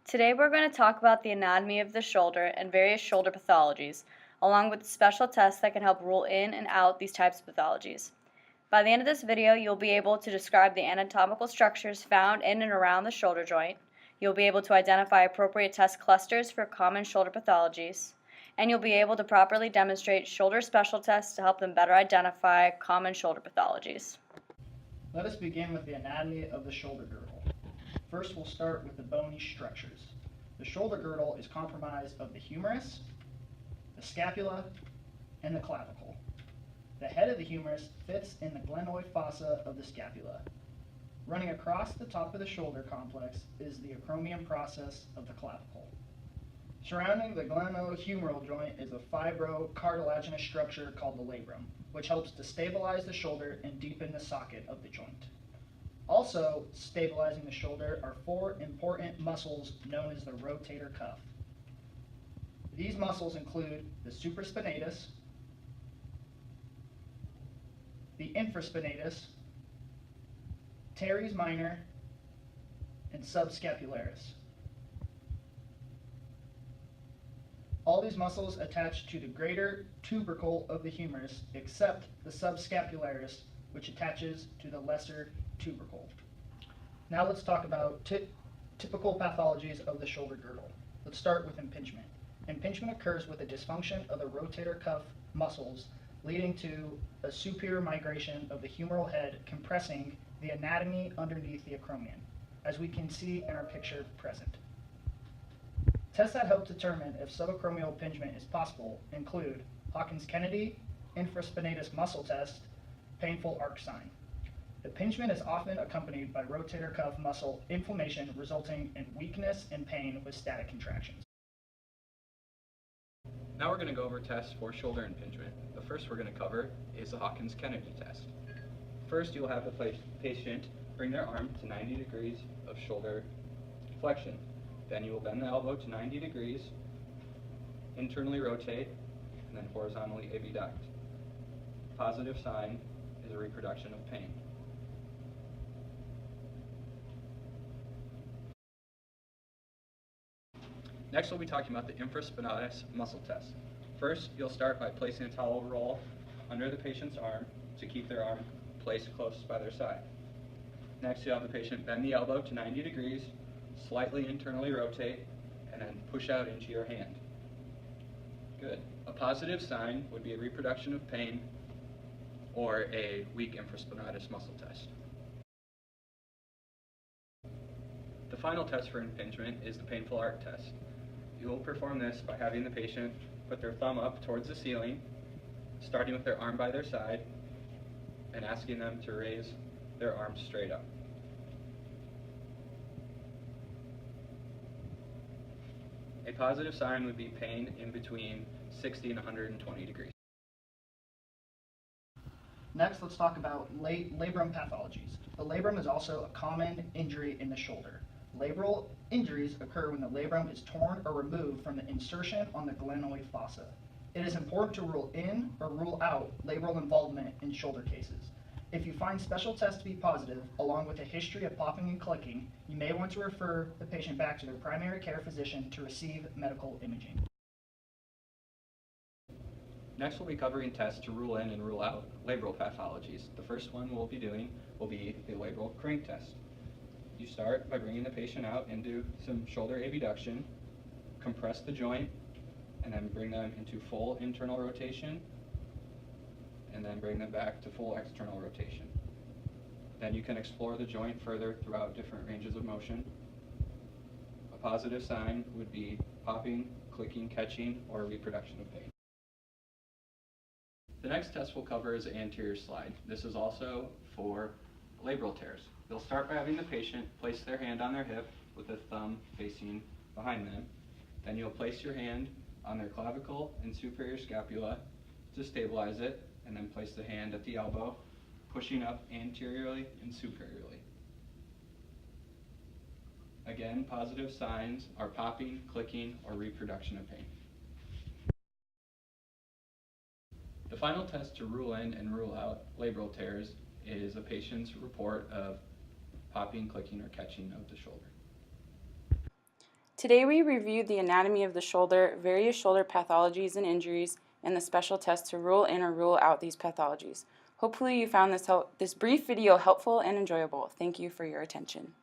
Today we're going to talk about the anatomy of the shoulder and various shoulder pathologies, along with special tests that can help rule in and out these types of pathologies. By the end of this video, you'll be able to describe the anatomical structures found in and around the shoulder joint. You'll be able to identify appropriate test clusters for common shoulder pathologies, and you'll be able to properly demonstrate shoulder special tests to help them better identify common shoulder pathologies. Let us begin with the anatomy of the shoulder girdle. First, we'll start with the bony structures. The shoulder girdle is comprised of the humerus, the scapula, and the clavicle. The head of the humerus fits in the glenoid fossa of the scapula. Running across the top of the shoulder complex is the acromion process of the clavicle. Surrounding the glenohumeral joint is a fibrocartilaginous structure called the labrum, which helps to stabilize the shoulder and deepen the socket of the joint. Also stabilizing the shoulder are four important muscles known as the rotator cuff. These muscles include the supraspinatus, the infraspinatus, teres minor, and subscapularis. All these muscles attach to the greater tubercle of the humerus, except the subscapularis, which attaches to the lesser tubercle. Now let's talk about typical pathologies of the shoulder girdle. Let's start with impingement. Impingement occurs with a dysfunction of the rotator cuff muscles, leading to a superior migration of the humeral head, compressing the anatomy underneath the acromion, as we can see in our picture present. Tests that help determine if subacromial impingement is possible include Hawkins-Kennedy, infraspinatus muscle test, painful arc sign. Impingement is often accompanied by rotator cuff muscle inflammation, resulting in weakness and pain with static contractions. Now we're going to go over tests for shoulder impingement. The first we're going to cover is the Hawkins-Kennedy test. First, you'll have the patient bring their arm to 90 degrees of shoulder flexion. Then you will bend the elbow to 90 degrees, internally rotate, and then horizontally abduct. Positive sign is a reproduction of pain. Next, we'll be talking about the infraspinatus muscle test. First, you'll start by placing a towel roll under the patient's arm to keep their arm placed close by their side. Next, you'll have the patient bend the elbow to 90 degrees, slightly internally rotate, and then push out into your hand. Good. A positive sign would be a reproduction of pain or a weak infraspinatus muscle test. The final test for impingement is the painful arc test. You will perform this by having the patient put their thumb up towards the ceiling, starting with their arm by their side, and asking them to raise their arms straight up. A positive sign would be pain in between 60 and 120 degrees. Next, let's talk about labrum pathologies. The labrum is also a common injury in the shoulder. Labral injuries occur when the labrum is torn or removed from the insertion on the glenoid fossa. It is important to rule in or rule out labral involvement in shoulder cases. If you find special tests to be positive, along with a history of popping and clicking, you may want to refer the patient back to their primary care physician to receive medical imaging. Next, we'll be covering tests to rule in and rule out labral pathologies. The first one we'll be doing will be the labral crank test. You start by bringing the patient out into some shoulder abduction, compress the joint, and then bring them into full internal rotation, and then bring them back to full external rotation. Then you can explore the joint further throughout different ranges of motion. A positive sign would be popping, clicking, catching, or reproduction of pain. The next test we'll cover is the anterior slide. This is also for labral tears. You'll start by having the patient place their hand on their hip with the thumb facing behind them. Then you'll place your hand on their clavicle and superior scapula to stabilize it, and then place the hand at the elbow, pushing up anteriorly and superiorly. Again, positive signs are popping, clicking, or reproduction of pain. The final test to rule in and rule out labral tears is a patient's report of popping, clicking, or catching of the shoulder. Today we reviewed the anatomy of the shoulder, various shoulder pathologies and injuries, and the special test to rule in or rule out these pathologies. Hopefully you found this brief video helpful and enjoyable. Thank you for your attention.